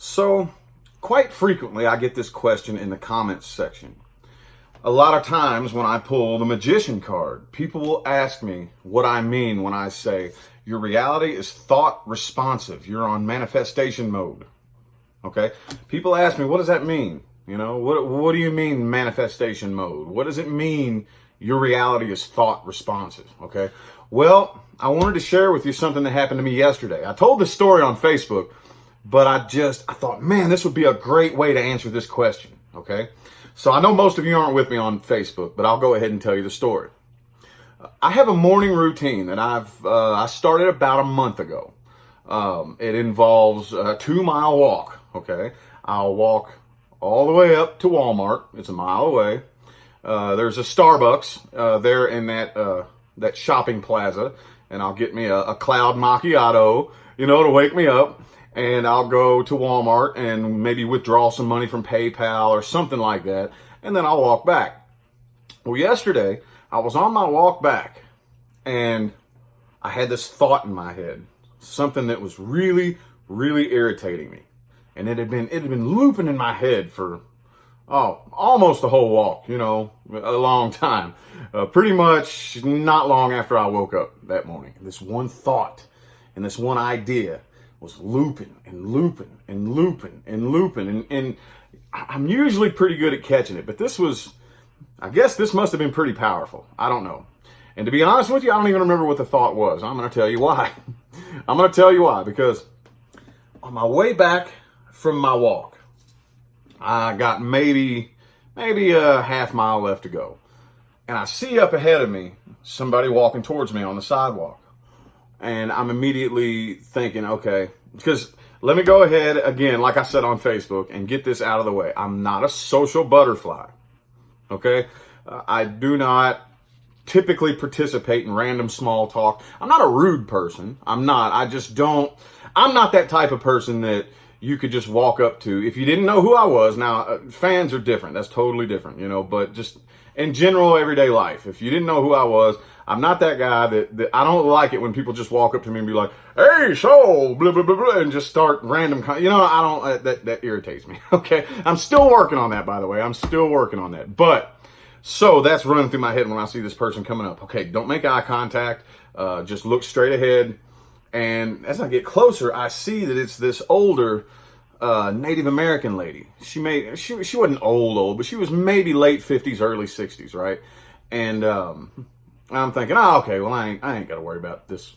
So, quite frequently, I get this question in the comments section. A lot of times when I pull the magician card, people will ask me what I mean when I say, your reality is thought responsive. You're on manifestation mode. Okay? People ask me, what does that mean? You know, what do you mean manifestation mode? What does it mean your reality is thought responsive? Okay? Well, I wanted to share with you something that happened to me yesterday. I told this story on Facebook, but I thought, man, this would be a great way to answer this question. Okay? So I know most of you aren't with me on Facebook, but I'll go ahead and tell you the story. I have a morning routine that I started about a month ago. It involves a 2-mile walk. Okay, I'll walk all the way up to Walmart. It's a mile away. There's a Starbucks there in that shopping plaza, and I'll get me a cloud macchiato, to wake me up. And I'll go to Walmart and maybe withdraw some money from PayPal or something like that. And then I'll walk back. Well, yesterday I was on my walk back and I had this thought in my head, something that was really, really irritating me. And it had been looping in my head for, almost the whole walk, a long time. Pretty much not long after I woke up that morning. This one thought and this one idea was looping and looping and looping and looping. And I'm usually pretty good at catching it, but I guess this must have been pretty powerful. I don't know. And to be honest with you, I don't even remember what the thought was. I'm going to tell you why. I'm going to tell you why, because on my way back from my walk, I got maybe a half mile left to go. And I see up ahead of me somebody walking towards me on the sidewalk. And I'm immediately thinking, okay, because let me go ahead again, like I said on Facebook, and get this out of the way. I'm not a social butterfly, okay? I do not typically participate in random small talk. I'm not a rude person. I'm not that type of person that you could just walk up to. If you didn't know who I was, now fans are different. That's totally different, but just in general everyday life, if you didn't know who I was, I'm not that guy that I don't like it when people just walk up to me and be like, hey, so, blah, blah, blah, blah, and just start random, I don't, that irritates me, okay? I'm still working on that, by the way. I'm still working on that. But, so that's running through my head when I see this person coming up. Okay, don't make eye contact. Just look straight ahead. And as I get closer, I see that it's this older Native American lady. She wasn't old, but she was maybe late 50s, early 60s, right? And I'm thinking, okay, well, I ain't got to worry about this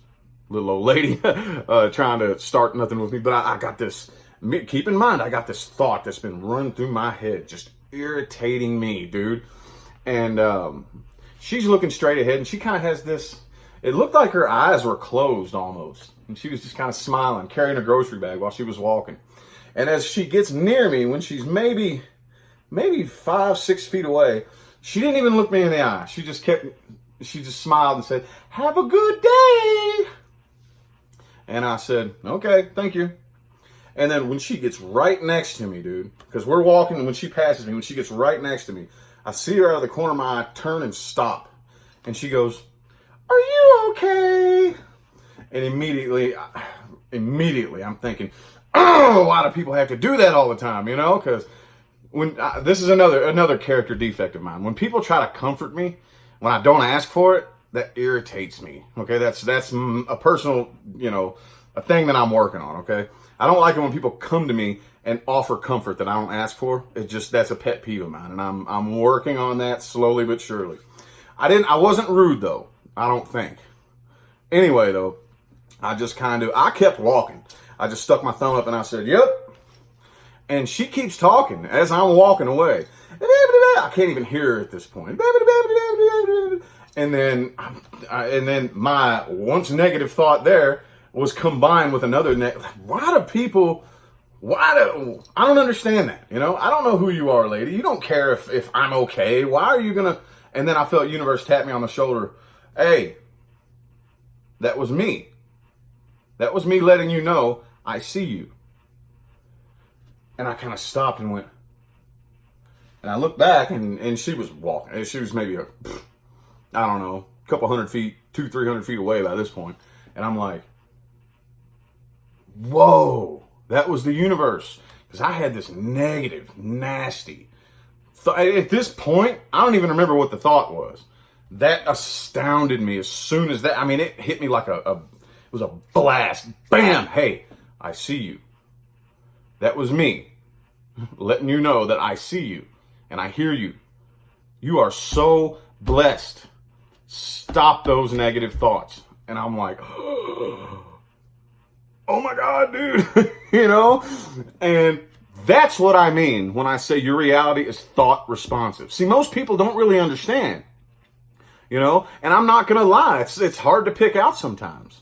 little old lady trying to start nothing with me. But I got this, keep in mind, I got this thought that's been running through my head, just irritating me, dude. And she's looking straight ahead, and she kind of has this, it looked like her eyes were closed almost. And she was just kind of smiling, carrying a grocery bag while she was walking. And as she gets near me, when she's maybe 5-6 feet away, she didn't even look me in the eye. She just smiled and said, have a good day. And I said, okay, thank you. And then when she gets right next to me, dude, because we're walking, and when she passes me, when she gets right next to me, I see her out of the corner of my eye, turn and stop. And she goes, are you okay? And immediately I'm thinking, oh, why do people have to do that all the time? Because when this is another character defect of mine. When people try to comfort me when I don't ask for it, that irritates me. Okay, that's a personal, a thing that I'm working on. Okay, I don't like it when people come to me and offer comfort that I don't ask for. That's a pet peeve of mine, and I'm working on that slowly but surely. I wasn't rude though. I don't think. Anyway though, I kept walking. I just stuck my thumb up and I said, yep. And she keeps talking as I'm walking away. I can't even hear her at this point. And then my once negative thought there was combined with another I don't understand that. I don't know who you are, lady. You don't care if I'm okay. Why are you gonna? And then I felt universe tap me on the shoulder. Hey, that was me. That was me letting you know I see you. And I kind of stopped and went, and I looked back and she was walking. She was maybe a couple 100 feet, 200-300 feet away by this point. And I'm like, whoa, that was the universe because I had this negative, nasty at this point, I don't even remember what the thought was. That astounded me as soon as that, I mean, it hit me like it was a blast. Bam! Hey, I see you. That was me letting you know that I see you and I hear you. You are so blessed. Stop those negative thoughts. And I'm like, oh my God, dude, you know? And that's what I mean when I say your reality is thought responsive. See, most people don't really understand, you know, and I'm not going to lie. It's hard to pick out sometimes,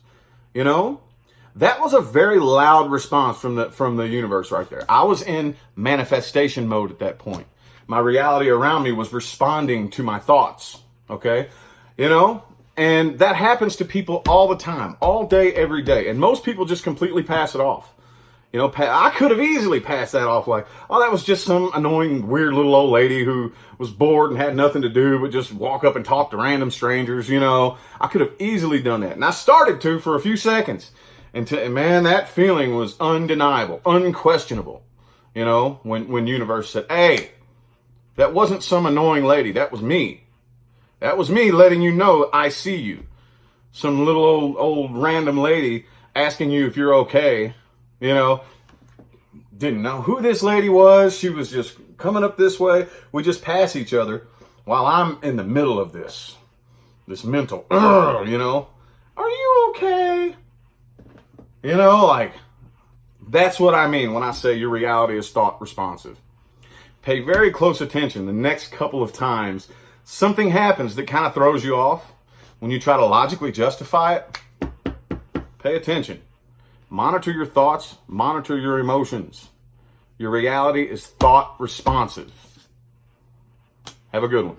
you know. That was a very loud response from the universe right there. I was in manifestation mode at that point. My reality around me was responding to my thoughts. Okay. You know, and that happens to people all the time, all day, every day. And most people just completely pass it off. You know, I could have easily passed that off like, oh, that was just some annoying, weird little old lady who was bored and had nothing to do but just walk up and talk to random strangers, you know. I could have easily done that. And I started to for a few seconds. And man, that feeling was undeniable, unquestionable. You know, when universe said, hey, that wasn't some annoying lady. That was me. That was me letting you know I see you. Some little old random lady asking you if you're okay. You know, didn't know who this lady was. She was just coming up this way. We just pass each other while I'm in the middle of this mental, you know, are you okay? You know, like, that's what I mean when I say your reality is thought responsive. Pay very close attention the next couple of times something happens that kind of throws you off. When you try to logically justify it, pay attention. Monitor your thoughts, monitor your emotions. Your reality is thought responsive. Have a good one.